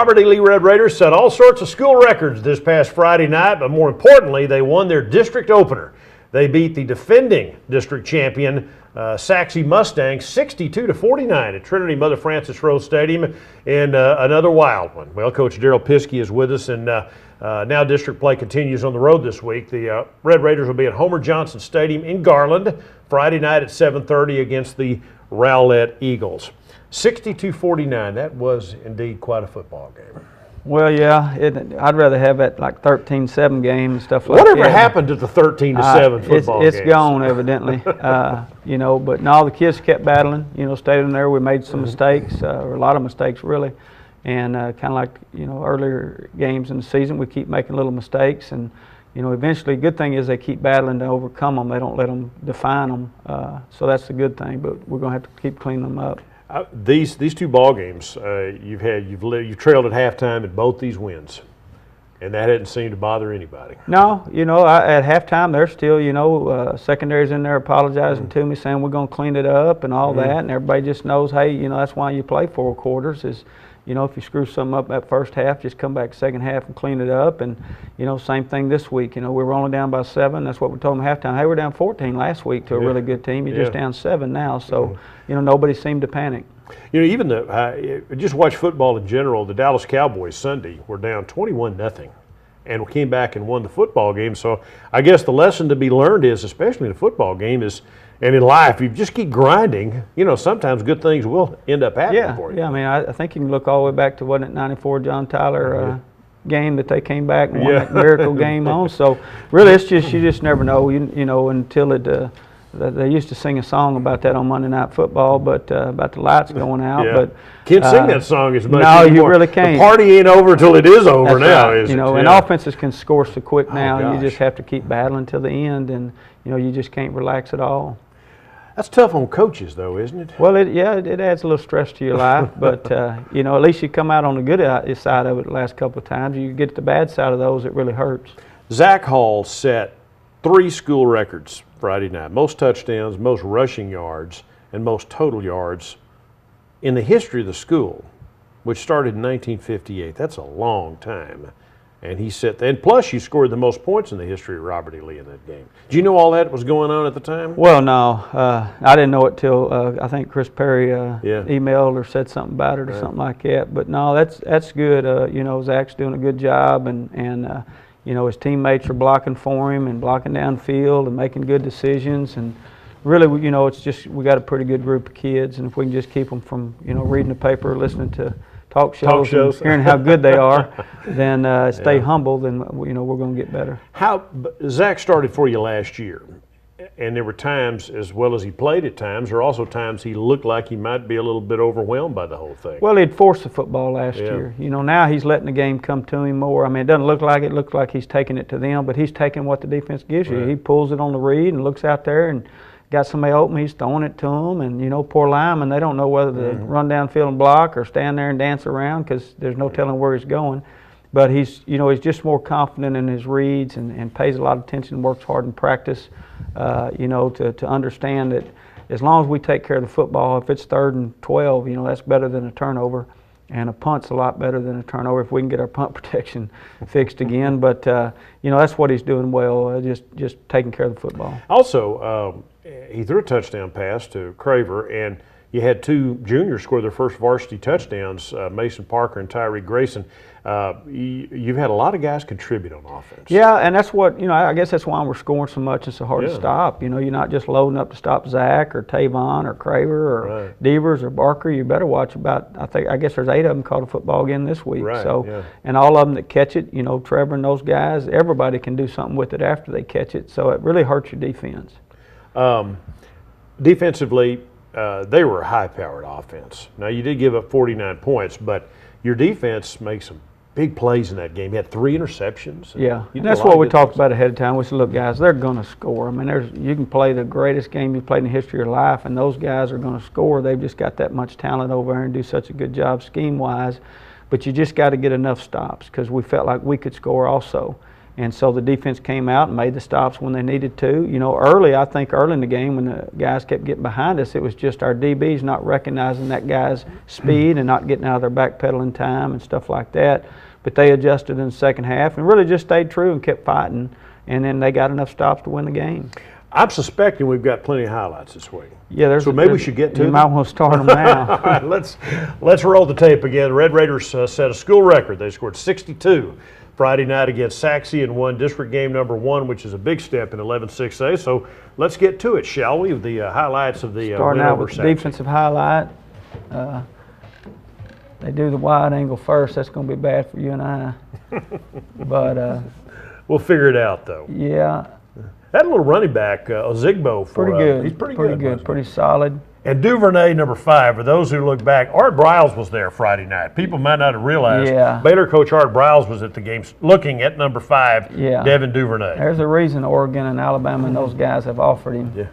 Robert E. Lee Red Raiders set all sorts of school records this past Friday night, but more importantly, they won their district opener. They beat the defending district champion Sachse Mustangs 62-49 at Trinity Mother Frances Rose Stadium in another wild one. Well, Coach Darrell Piske is with us, and now district play continues on the road this week. The Red Raiders will be at Homer Johnson Stadium in Garland Friday night at 7:30 against the Rowlett Eagles. 62-49, that was indeed quite a football game. Well, yeah, I'd rather have it like 13-7 game and stuff like that. Whatever happened to the 13-7 football It's games? gone, evidently. You know, but no, the kids kept battling. You know, stayed in there. We made some mistakes, or a lot of mistakes, really. And kind of like, you know, earlier games in the season, we keep making little mistakes. And, you know, eventually, good thing is they keep battling to overcome them. They don't let them define them. So that's the good thing. But we're going to have to keep cleaning them up. These two ball games, you've trailed at halftime in both these wins, and that hadn't seemed to bother anybody. No, you know, at halftime they're still, you know, secondaries in there apologizing to me, saying we're going to clean it up and all that, and everybody just knows, hey, you know, that's why you play 4 quarters is. You know, if you screw something up that first half, just come back second half and clean it up. And, you know, same thing this week. You know, we were only down by 7. That's what we told them at halftime. Hey, we're down 14 last week to a really good team. You're just down 7 now. So, you know, nobody seemed to panic. You know, even just watch football in general. The Dallas Cowboys Sunday were down 21-0. And we came back and won the football game. So I guess the lesson to be learned is, especially in a football game, is, and in life, you just keep grinding, you know, sometimes good things will end up happening for you. Yeah, I mean, I think you can look all the way back to, wasn't it, 94 John Tyler game that they came back and won that miracle game on. So really, it's just, you just never know, you know, until it, they used to sing a song about that on Monday Night Football, but about the lights going out. But can't sing that song as much no, anymore. You really can't. The party ain't over till it is over. That's now, right. is you know, it? And offenses can score so quick now. Gosh. You just have to keep battling till the end, and you know, you just can't relax at all. That's tough on coaches, though, isn't it? Well, it adds a little stress to your life, but you know, at least you come out on the good side of it the last couple of times. You get the bad side of those, it really hurts. Zach Hall set 3 school records Friday night: most touchdowns, most rushing yards, and most total yards in the history of the school, which started in 1958. That's a long time. And he set that. And plus, you scored the most points in the history of Robert E. Lee in that game. Do you know all that was going on at the time? Well, no. I didn't know it till I think Chris Perry emailed or said something about it or something like that. But no, that's good. You know, Zach's doing a good job, and you know, his teammates are blocking for him and blocking downfield and making good decisions. And really, you know, it's just we got a pretty good group of kids, and if we can just keep them from, you know, reading the paper, listening to talk shows. And hearing how good they are, then stay humble, then, you know, we're going to get better. Zach started for you last year, and there were times, as well as he played at times, or also times he looked like he might be a little bit overwhelmed by the whole thing. Well, he'd forced the football last year. You know, now he's letting the game come to him more. I mean, it doesn't look like it. It looks like he's taking it to them, but he's taking what the defense gives you. He pulls it on the read and looks out there and got somebody open, he's throwing it to them, and, you know, poor linemen, they don't know whether to run downfield and block or stand there and dance around because there's no telling where he's going. But he's, you know, he's just more confident in his reads and pays a lot of attention, works hard in practice, you know, to understand that as long as we take care of the football, if it's 3rd and 12, you know, that's better than a turnover. And a punt's a lot better than a turnover if we can get our punt protection fixed again. But, you know, that's what he's doing well, just taking care of the football. Also, he threw a touchdown pass to Craver, and you had 2 juniors score their first varsity touchdowns, Mason Parker and Tyree Grayson. You've had a lot of guys contribute on offense. Yeah, and that's what, you know, I guess that's why we're scoring so much. It's so hard to stop. You know, you're not just loading up to stop Zach or Tavon or Craver or Devers or Barker. You better watch about, I guess there's 8 of them called a football again this week. And all of them that catch it, you know, Trevor and those guys, everybody can do something with it after they catch it. So it really hurts your defense. Defensively, they were a high-powered offense. Now, you did give up 49 points, but your defense makes some big plays in that game. You had 3 interceptions. And that's what we talked about ahead of time. We said, look, guys, they're going to score. I mean, you can play the greatest game you've played in the history of your life, and those guys are going to score. They've just got that much talent over there and do such a good job scheme-wise. But you just got to get enough stops because we felt like we could score also. And so the defense came out and made the stops when they needed to. You know, I think early in the game when the guys kept getting behind us, it was just our DBs not recognizing that guy's speed and not getting out of their back pedal in time and stuff like that. But they adjusted in the second half and really just stayed true and kept fighting. And then they got enough stops to win the game. I'm suspecting we've got plenty of highlights this week. Yeah, so maybe we should get to them. You might want to start them now. All right, let's roll the tape again. The Red Raiders set a school record. They scored 62 Friday night against Sachse and won district game number 1, which is a big step in 11-6A. So let's get to it, shall we? The highlights of the starting win out over with the Sachse. defensive highlight. They do the wide angle first. That's going to be bad for you and I. But we'll figure it out, though. Yeah. That little running back, Ozigbo, pretty good. He's pretty good, pretty solid. And Duvernay, number 5, for those who look back, Art Briles was there Friday night. People might not have realized. Yeah. Baylor coach Art Briles was at the game looking at number 5, yeah. Devin Duvernay. There's a reason Oregon and Alabama and those guys have offered him. Yeah.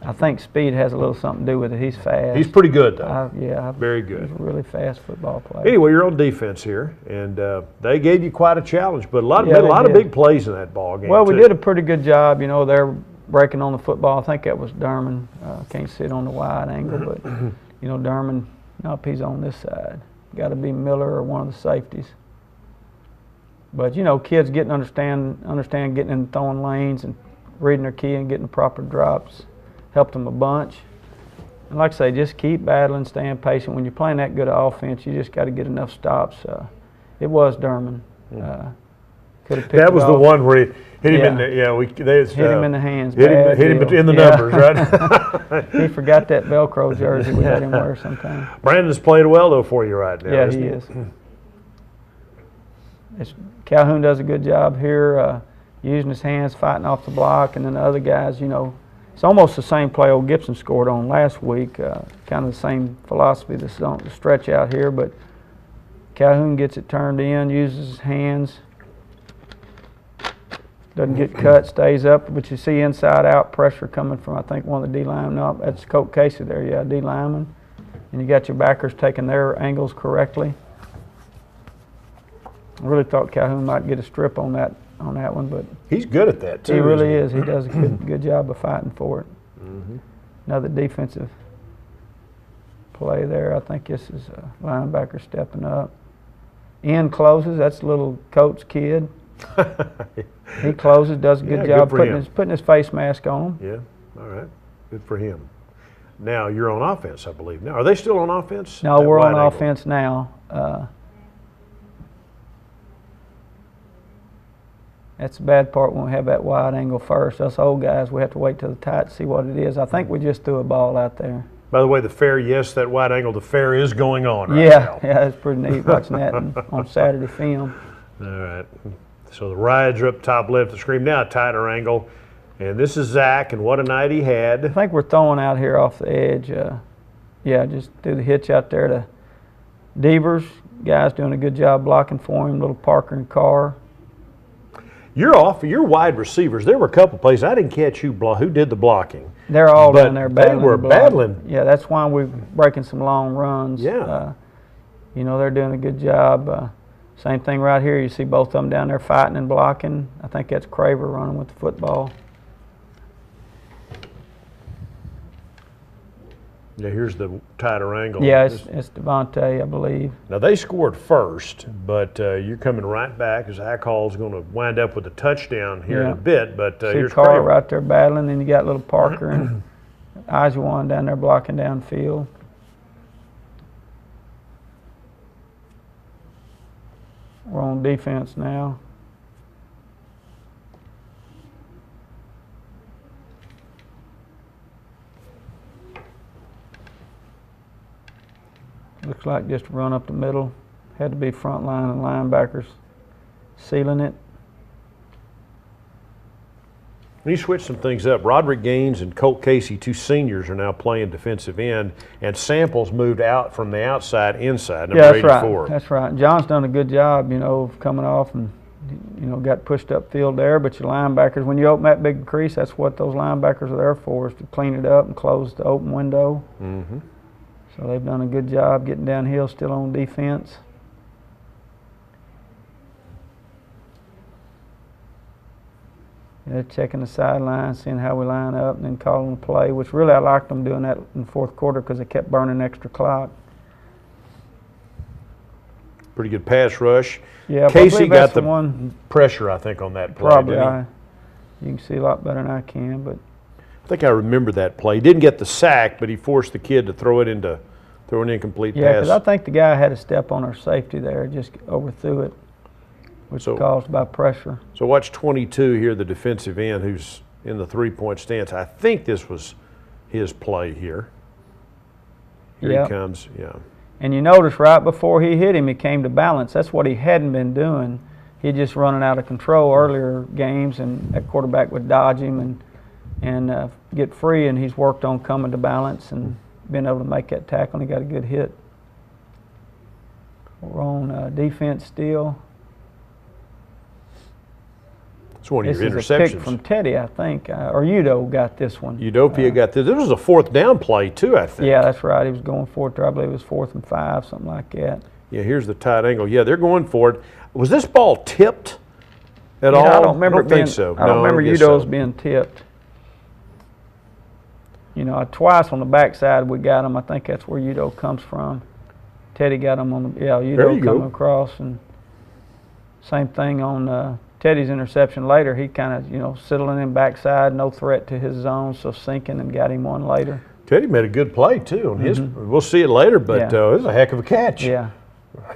I think speed has a little something to do with it. He's fast. He's pretty good, though. Yeah. Very good. He's a really fast football player. Anyway, you're on defense here, and they gave you quite a challenge, but a lot of big plays in that ball game. Well, we did a pretty good job. You know, they're breaking on the football. I think that was Derman. Can't see it on the wide angle, but, you know, Derman, nope, he's on this side. Got to be Miller or one of the safeties. But, you know, kids understand getting in throwing lanes and reading their key and getting the proper drops. Helped them a bunch. And like I say, just keep battling, staying patient. When you're playing that good offense, you just got to get enough stops. It was Derman. That was the one where he hit him in the hit him in the hands. Hit him in the numbers, right? He forgot that Velcro jersey we had him wear sometime. Brandon's playing well though for you right now. Yeah, he is. Calhoun does a good job here, using his hands, fighting off the block, and then the other guys, you know, it's almost the same play old Gibson scored on last week. Kind of the same philosophy that's on the stretch out here, but Calhoun gets it turned in, uses his hands. Doesn't get cut, stays up, but you see inside out pressure coming from, I think, one of the D linemen. No, that's Coach Casey there, yeah, D lineman. And you got your backers taking their angles correctly. I really thought Calhoun might get a strip on that one, but he's good at that too. He really is. He does a good job of fighting for it. Another defensive play there. I think this is a linebacker stepping up. End closes. That's a little coach kid. He closes, does a good job putting his face mask on him. Yeah, all right. Good for him. Now you're on offense, I believe. Now, are they still on offense? No, we're on offense now. That's the bad part when we have that wide angle first. Us old guys, we have to wait till the tight to see what it is. I think we just threw a ball out there. By the way, the fair, yes, that wide angle, the fair is going on right now. Yeah, yeah, it's pretty neat watching that on Saturday film. All right. So the rides are up top left of the screen. Now a tighter angle. And this is Zach, and what a night he had. I think we're throwing out here off the edge. Yeah, just do the hitch out there to Devers. Guys doing a good job blocking for him, little Parker and Carr. Your wide receivers, there were a couple plays. I didn't catch who did the blocking. They're all down there battling. They were battling. Yeah, that's why we're breaking some long runs. Yeah. You know, they're doing a good job. Same thing right here. You see both of them down there fighting and blocking. I think that's Craver running with the football. Yeah, here's the tighter angle. Yeah, it's Devontae, I believe. Now, they scored first, but you're coming right back. Zach Hall's going to wind up with a touchdown here in a bit. But here's Carr Craver right there battling, and you got little Parker and Ijuan down there blocking downfield. We're on defense now. Looks like just a run up the middle. Had to be front line and linebackers sealing it. You switch some things up. Roderick Gaines and Colt Casey, 2 seniors, are now playing defensive end, and Samples moved out from the outside inside, number 84. That's right. John's done a good job, you know, of coming off and, you know, got pushed up field there. But your linebackers, when you open that big crease, that's what those linebackers are there for, is to clean it up and close the open window. So they've done a good job getting downhill, still on defense. They're checking the sideline, seeing how we line up, and then calling the play, which really I liked them doing that in the fourth quarter because they kept burning extra clock. Pretty good pass rush. Yeah, Casey got the one pressure, I think, on that play. probably. Didn't he? You can see a lot better than I can, but I think I remember that play. He didn't get the sack, but he forced the kid to throw an incomplete yeah, pass. because I think the guy had a step on our safety there, just overthrew it, which was caused by pressure. So watch 22 here, the defensive end who's in the three-point stance. I think this was his play here. Here he comes, yeah. And you notice right before he hit him, he came to balance. That's what he hadn't been doing. He just running out of control earlier games, and that quarterback would dodge him and get free, and he's worked on coming to balance and being able to make that tackle, and he got a good hit. We're on defense still. It's one of your This is interceptions. a pick from Teddy, I think, or Udo got this one. Udopia got this. This was a fourth down play too, I think. Yeah, that's right. He was going for it. I believe it was 4th and 5, something like that. Yeah, here's the tight angle. Yeah, they're going for it. Was this ball tipped at all? I don't remember think so. I don't remember guess Udo's so. being tipped. You know, twice on the backside we got him. I think that's where Udo comes from. Teddy got him on the Udo coming across, and same thing on Teddy's interception later. He kind of settling in backside, no threat to his zone, so sinking and got him one later. Teddy made a good play too on his. We'll see it later, but it was a heck of a catch. Yeah.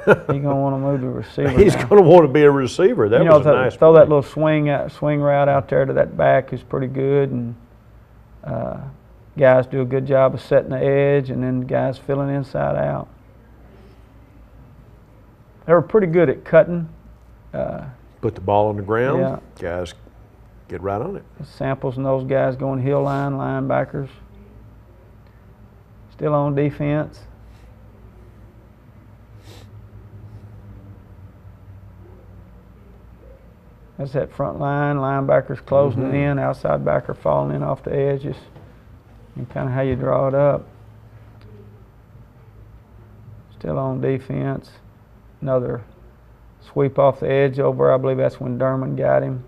He's gonna want to move the receiver. He's going to want to be a receiver. That was a nice throw play. that little swing route out there to that back is pretty good, and guys do a good job of setting the edge, and then guys filling inside out. They were pretty good at cutting. Put the ball on the ground. Yeah. Guys, get right on it. Samples and those guys going hill line, linebackers. Still on defense. That's that front line, linebackers closing it in, outside backer falling in off the edges, and kind of how you draw it up. Still on defense. Another sweep off the edge over, I believe that's when Derman got him.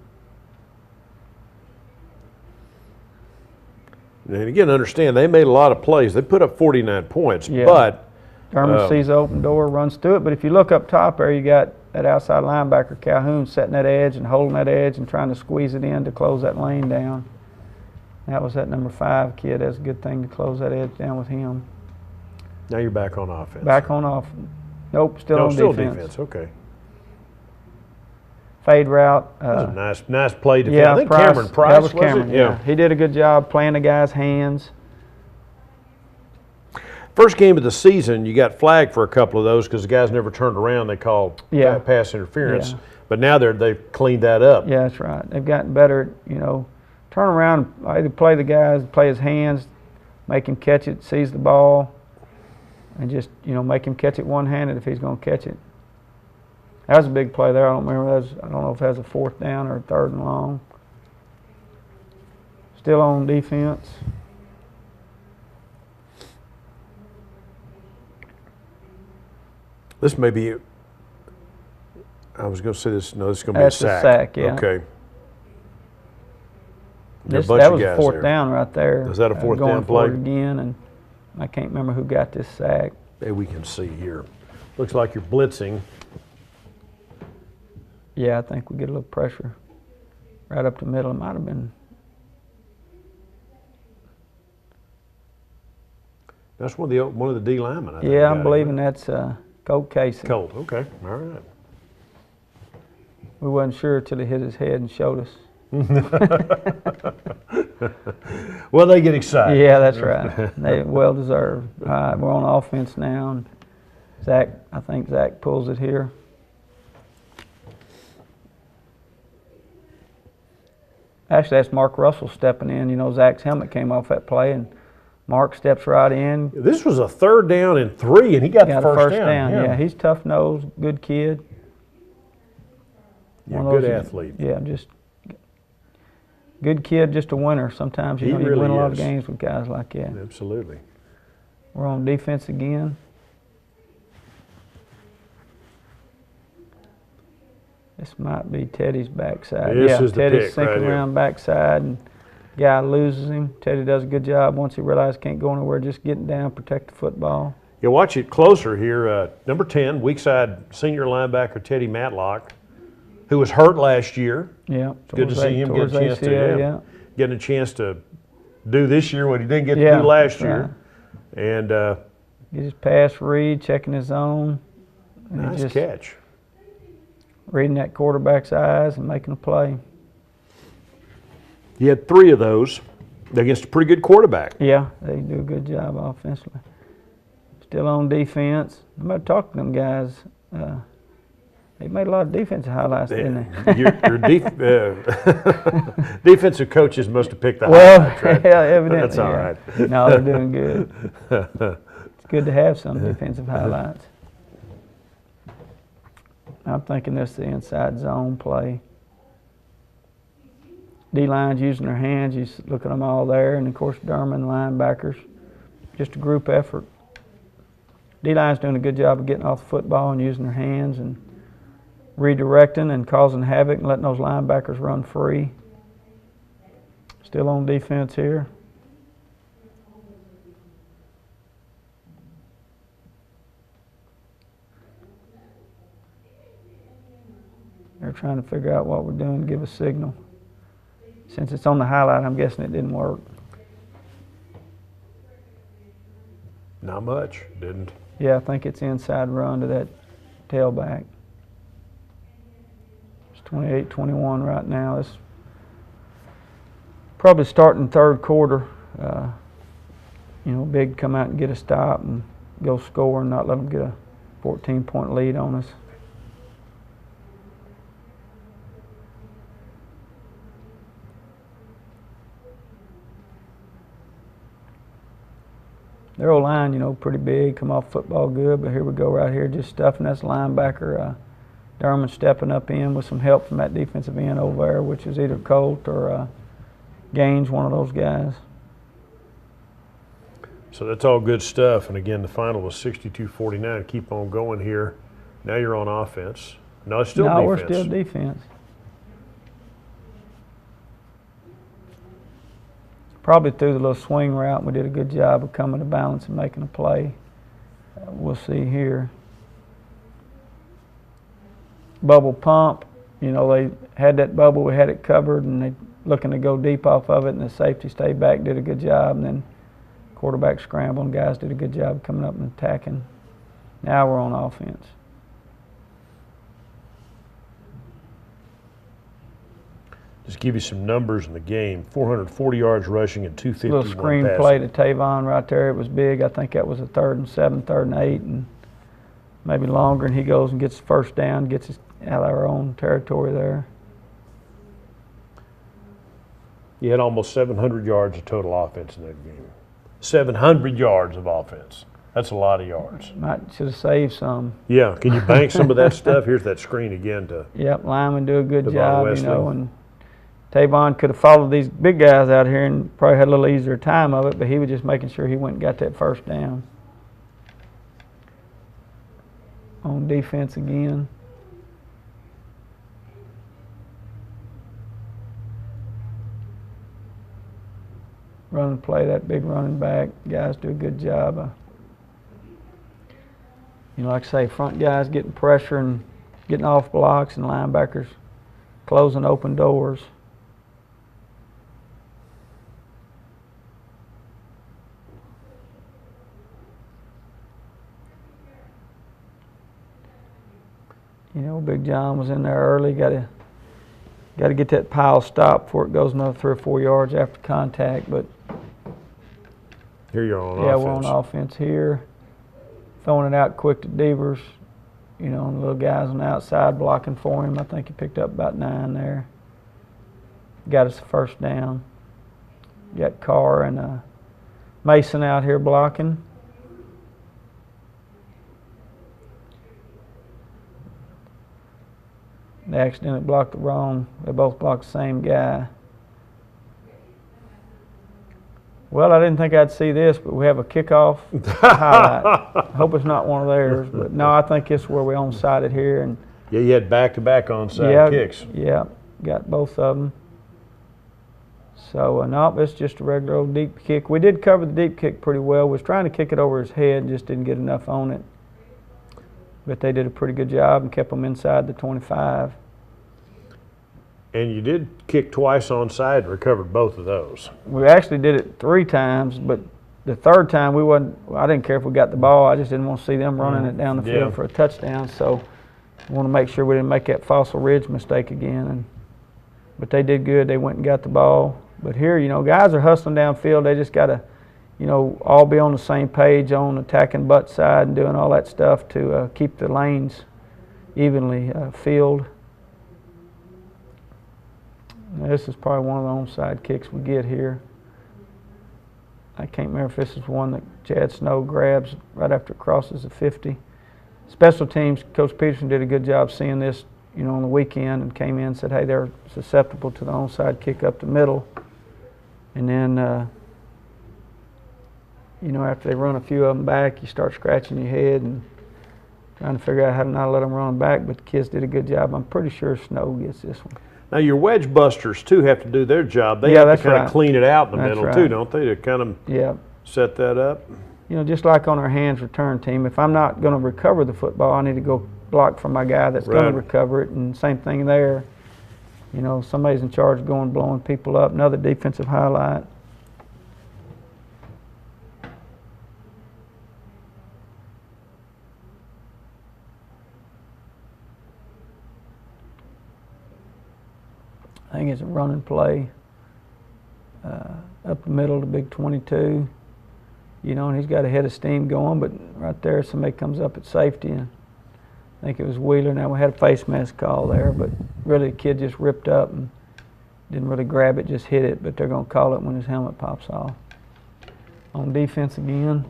And again, understand, they made a lot of plays. They put up 49 points, Yeah. but Derman sees the open door, runs through it, but if you look up top there, you got that outside linebacker, Calhoun, setting that edge and holding that edge and trying to squeeze it in to close that lane down. That was that number 5 kid. That's a good thing to close that edge down with him. now you're back on offense. Back on off. Nope, still on defense. Okay. Fade route. That was a nice play defense. Yeah, I think Cameron Price that was Cameron. it? Yeah, he did a good job playing the guy's hands. First game of the season, you got flagged for a couple of those because the guys never turned around. They called pass interference. Yeah. But now they've cleaned that up. Yeah, that's right. They've gotten better at, turn around, either play the guys, play his hands, make him catch it, seize the ball, and just, make him catch it one-handed if he's going to catch it. That was a big play there. I don't remember. I don't know if that was a 4th down or a 3rd and long. Still on defense. This may be, I was going to say this, no, this is going to be That's a sack. a sack, yeah. Okay. That was a 4th down right there. Is that a 4th going down play? for it again, and I can't remember who got this sack. Maybe we can see here. Looks like you're blitzing. Yeah, I think we get a little pressure right up the middle. It might have been. That's one of the D linemen, I think. Yeah, I'm believing that's Colt Casey. Colt, okay, all right. We wasn't sure till he hit his head and showed us. Well, they get excited. Yeah, that's right. They well deserved. All right, we're on offense now, and I think Zach pulls it here. Actually, that's Mark Russell stepping in. Zach's helmet came off that play, and Mark steps right in. This was a 3rd down and 3, and he got the first down. Yeah, he's tough-nosed, good kid. Yeah, good athlete. Yeah, just good kid, just a winner. Sometimes you really win a lot of is. games with guys like that. Absolutely. We're on defense again. This might be Teddy's backside. This is the Teddy's pick sinking right here. around backside, and guy loses him. Teddy does a good job once he realizes can't go anywhere, just getting down, protect the football. You watch it closer here. Number 10, weak side senior linebacker Teddy Matlock, who was hurt last year. Yeah. Good to see him get a chance ACL, getting a chance to do this year what he didn't get to do last year. Right. And get his pass read, checking his zone. And nice catch. Reading that quarterback's eyes and making a play. He had 3 of those against a pretty good quarterback. Yeah, they do a good job offensively. Still on defense. I'm going to talk to them guys. They made a lot of defensive highlights, didn't they? Your defensive coaches must have picked the well, highlights, right? Yeah, evidently. That's all right. No, they're doing good. It's good to have some defensive highlights. I'm thinking this is the inside zone play. D-line's using their hands. You look at them all there. And, of course, Derman, linebackers. Just a group effort. D-line's doing a good job of getting off the football and using their hands and redirecting and causing havoc and letting those linebackers run free. Still on defense here. They're trying to figure out what we're doing to give a signal. Since it's on the highlight, I'm guessing it didn't work. Not much, didn't. Yeah, I think it's inside run to that tailback. It's 28-21 right now. It's probably starting third quarter. Big come out and get a stop and go score and not let them get a 14-point lead on us. Their old line, pretty big, come off football good, but here we go right here, just stuffing. That's linebacker. Derman stepping up in with some help from that defensive end over there, which is either Colt or Gaines, one of those guys. So that's all good stuff. And again, the final was 62-49. Keep on going here. Now you're on offense. No, it's still defense. No, we're still defense. Probably threw the little swing route, and we did a good job of coming to balance and making a play. We'll see here. Bubble pump. They had that bubble. We had it covered, and they looking to go deep off of it, and the safety stayed back, did a good job, and then quarterback scrambled, and guys did a good job coming up and attacking. Now we're on offense. Just give you some numbers in the game. 440 yards rushing and 251 Little screen passing. play to Tavon right there. It was big. I think that was a 3rd and 7, 3rd and 8, and maybe longer. And he goes and gets the first down, gets us out of our own territory there. You had almost 700 yards of total offense in that game. 700 yards of offense. That's a lot of yards. Should have saved some. Yeah. Can you bank some of that stuff? Here's that screen again to. Yep, linemen do a good Devon job, Wesley. and Tavon could have followed these big guys out here and probably had a little easier time of it, but he was just making sure he went and got that first down. On defense again. Run and play, that big running back. Guys do a good job. Like I say, front guys getting pressure and getting off blocks, and linebackers closing open doors. Big John was in there early. Got to get that pile stopped before it goes another 3 or 4 yards after contact. But Here you're on offense. yeah, we're on offense here. Throwing it out quick to Devers. And the little guys on the outside blocking for him. I think he picked up about 9 there. Got us the first down. Got Carr and Mason out here blocking. They accidentally blocked the wrong. They both blocked the same guy. Well, I didn't think I'd see this, but we have a kickoff highlight. I hope it's not one of theirs, but no, I think it's where we onside it here, and Yeah, you had back-to-back onside Yeah, kicks. yeah, got both of them. So, no, it's just a regular old deep kick. We did cover the deep kick pretty well. We was trying to kick it over his head, just didn't get enough on it. But they did a pretty good job and kept them inside the 25. And you did kick twice onside and recovered both of those. We actually did it 3 times, but the third time I didn't care if we got the ball. I just didn't want to see them running it down the field for a touchdown. So I want to make sure we didn't make that Fossil Ridge mistake again. But they did good. They went and got the ball. But here, guys are hustling downfield. They just got to, all be on the same page on attacking butt side and doing all that stuff to keep the lanes evenly filled. Now, this is probably one of the onside kicks we get here. I can't remember if this is one that Chad Snow grabs right after it crosses the 50. Special teams, Coach Peterson did a good job seeing this, on the weekend and came in and said, hey, they're susceptible to the onside kick up the middle. And then, after they run a few of them back, you start scratching your head and trying to figure out how to not let them run them back. But the kids did a good job. I'm pretty sure Snow gets this one. Now, your wedge busters, too, have to do their job. They have to kind of clean it out in the middle, too, don't they, to kind of set that up? Just like on our hands return team, if I'm not going to recover the football, I need to go block for my guy that's going to recover it. And same thing there. Somebody's in charge of going blowing people up. Another defensive highlight. I think it's a running play up the middle, the big 22. And he's got a head of steam going, but right there somebody comes up at safety, and I think it was Wheeler. Now we had a face mask call there, but really the kid just ripped up and didn't really grab it, just hit it, but they're going to call it when his helmet pops off. On defense again.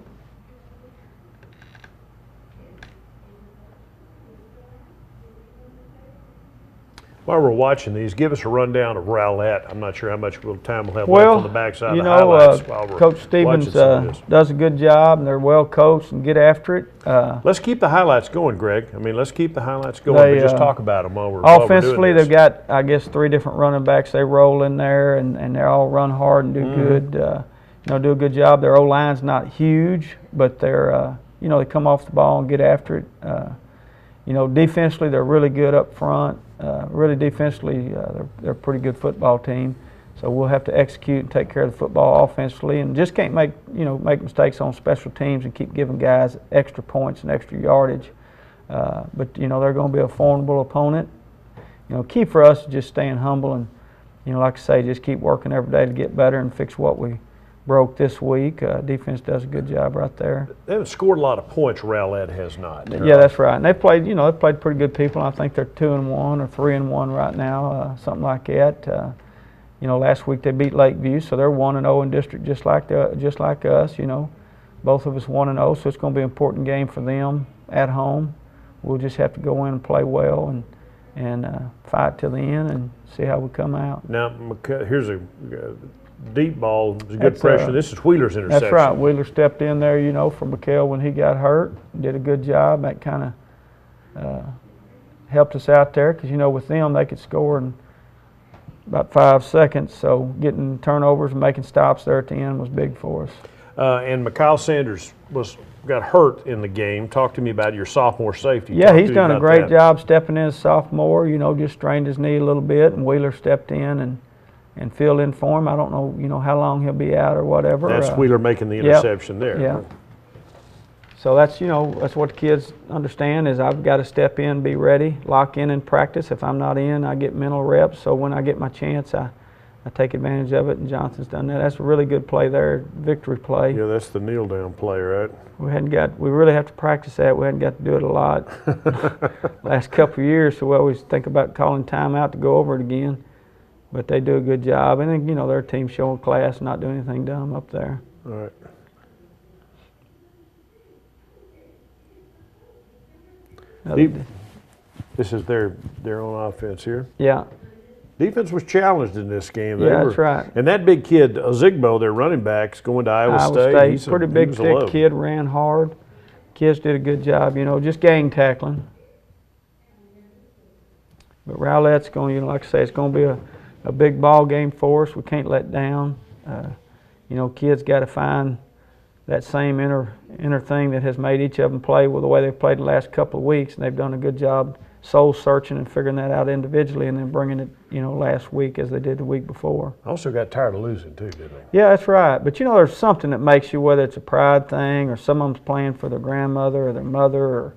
While we're watching these, give us a rundown of Rowlett. I'm not sure how much time we'll have left on the backside of the highlights while we're Coach Stevens does a good job, and they're well coached and get after it. Let's keep the highlights going, Greg. Let's keep the highlights going, but just talk about them while we're offensively, doing this. They've got, I guess, 3 different running backs they roll in there, and they all run hard and do good. Do a good job. Their O-line's not huge, but they're, they come off the ball and get after it. Defensively, they're really good up front. Really defensively, they're a pretty good football team. So we'll have to execute and take care of the football offensively, and just can't make mistakes on special teams and keep giving guys extra points and extra yardage. But they're going to be a formidable opponent. Key for us is just staying humble and like I say, just keep working every day to get better and fix what we broke this week. Defense does a good job right there. They haven't scored a lot of points. Rowlett has not. Yeah, that's right. And they've played, they've played pretty good people. I think they're 2-1 or 3-1 right now, something like that. Last week they beat Lakeview, so they're 1-0 in district, just like us. Both of us 1-0, so it's going to be an important game for them at home. We'll just have to go in and play well and fight till the end and see how we come out. Now, here's a deep ball. It was good pressure. This is Wheeler's interception. That's right. Wheeler stepped in there, for McHale when he got hurt. Did a good job. That kind of helped us out there because, with them, they could score in about 5 seconds. So getting turnovers and making stops there at the end was big for us. And Mikhail Sanders got hurt in the game. Talk to me about your sophomore safety. Yeah, he's done a great job stepping in as sophomore. Just strained his knee a little bit, and Wheeler stepped in and filled in for him. I don't know, how long he'll be out or whatever. That's Wheeler making the interception there. Yeah. So that's, that's what the kids understand is I've got to step in, be ready, lock in and practice. If I'm not in, I get mental reps. So when I get my chance, I take advantage of it, and Johnson's done that. That's a really good play there, victory play. Yeah, that's the kneel down play, right? We really have to practice that. We hadn't got to do it a lot last couple of years, so we always think about calling timeout to go over it again. But they do a good job, and then, their team showing class and not doing anything dumb up there. All right. This is their own offense here. Yeah. Defense was challenged in this game. That's right. And that big kid, Ozigbo, their running back, is going to Iowa State. He's pretty big, thick kid, ran hard. Kids did a good job, just gang tackling. But Rowlette's going, like I say, it's going to be a big ball game for us. We can't let down. Kids got to find that same inner thing that has made each of them play the way they've played the last couple of weeks, and they've done a good job soul searching and figuring that out individually, and then bringing it, last week as they did the week before. Also got tired of losing too, didn't they? Yeah, that's right. But there's something that makes you, whether it's a pride thing or some of them's playing for their grandmother or their mother, or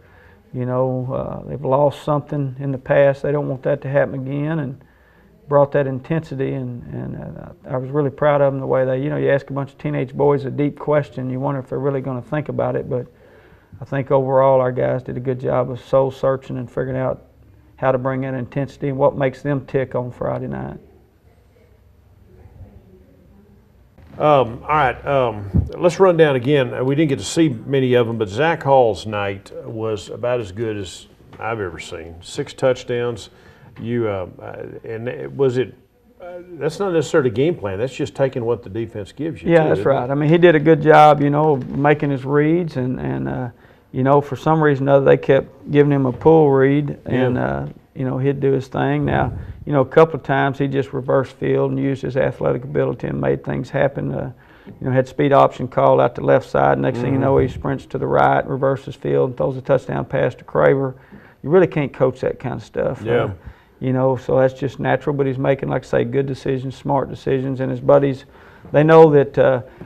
they've lost something in the past. They don't want that to happen again, and brought that intensity. And I was really proud of them the way they, you ask a bunch of teenage boys a deep question, you wonder if they're really going to think about it. But I think overall our guys did a good job of soul searching and figuring out how to bring that intensity and what makes them tick on Friday night. All right, let's run down again. We didn't get to see many of them, but Zach Hall's night was about as good as I've ever seen. 6 touchdowns. That's not necessarily a game plan. That's just taking what the defense gives you. Yeah, that's right. I mean, he did a good job, making his reads, and for some reason or other, they kept giving him a pull read, and he'd do his thing. Now, a couple of times he just reversed field and used his athletic ability and made things happen. Had speed option called out the left side. Next thing you know, he sprints to the right, reverses field, and throws a touchdown pass to Craver. You really can't coach that kind of stuff. Yeah. So that's just natural. But he's making, like I say, good decisions, smart decisions, and his buddies, they know that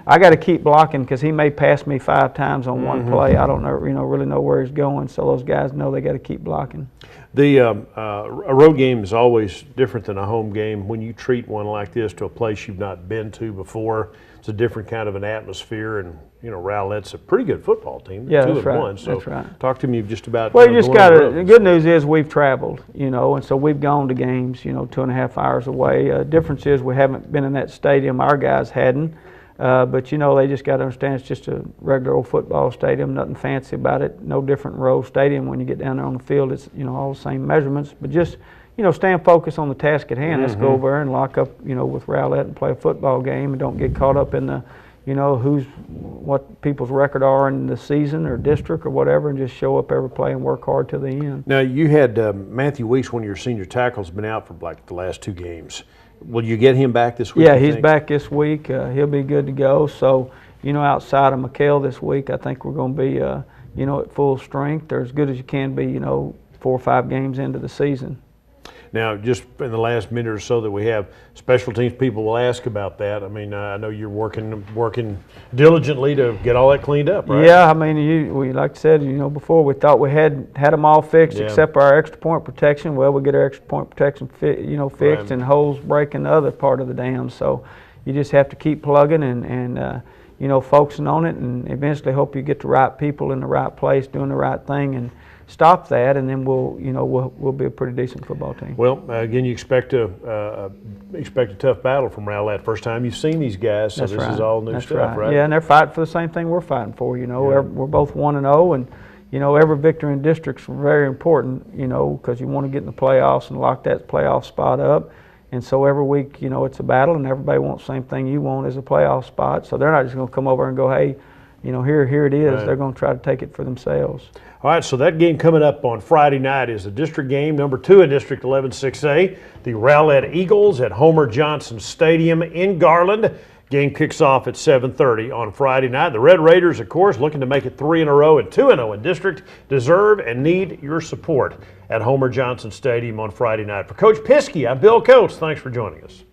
I got to keep blocking because he may pass me 5 times on one play. I don't know, really know where he's going. So those guys know they got to keep blocking. A road game is always different than a home game. When you treat one like this to a place you've not been to before, it's a different kind of an atmosphere. And Rowlette's a pretty good football team. Yeah, They're that's 2-1. right. So that's right. Talk to me just about. Well, you just got to. The good news is we've traveled, and so we've gone to games, 2.5 hours away. Difference is we haven't been in that stadium. Our guys hadn't, but they just got to understand it's just a regular old football stadium. Nothing fancy about it. No different from Rose Stadium. When you get down there on the field, it's all the same measurements. But just staying focused on the task at hand. Let's go over there and lock up, with Rowlette and play a football game, and don't get caught up in the what people's record are in the season or district or whatever, and just show up every play and work hard to the end. Now, you had Matthew Weeks, one of your senior tackles, been out for like the last 2 games. Will you get him back this week? Yeah, he's back this week. He'll be good to go. So, outside of McHale this week, I think we're going to be, at full strength. They're as good as you can be, 4 or 5 games into the season. Now, just in the last minute or so that we have, special teams people will ask about that. I mean, I know you're working diligently to get all that cleaned up, right? Yeah, I mean, we like I said, before we thought we had them all fixed except our extra point protection. Well, we get our extra point protection fixed, Right. and holes breaking the other part of the dam. So you just have to keep plugging and focusing on it, and eventually hope you get the right people in the right place doing the right thing, and stop that, and then we'll be a pretty decent football team. Well, again, you expect a tough battle from Rowlette. First time you've seen these guys, so That's this right. is all new That's stuff, right? Yeah, and they're fighting for the same thing we're fighting for. We're both 1-0, and every victory in district's very important. Because you want to get in the playoffs and lock that playoff spot up. And so every week, it's a battle, and everybody wants the same thing you want as a playoff spot. So they're not just going to come over and go, hey, here it is. Right. They're going to try to take it for themselves. All right, so that game coming up on Friday night is the district game, number 2 in District 11 6A. The Rowlette Eagles at Homer Johnson Stadium in Garland. Game kicks off at 7:30 on Friday night. The Red Raiders, of course, looking to make it 3 in a row and 2-0 in district, deserve and need your support at Homer Johnson Stadium on Friday night. For Coach Piske, I'm Bill Coates. Thanks for joining us.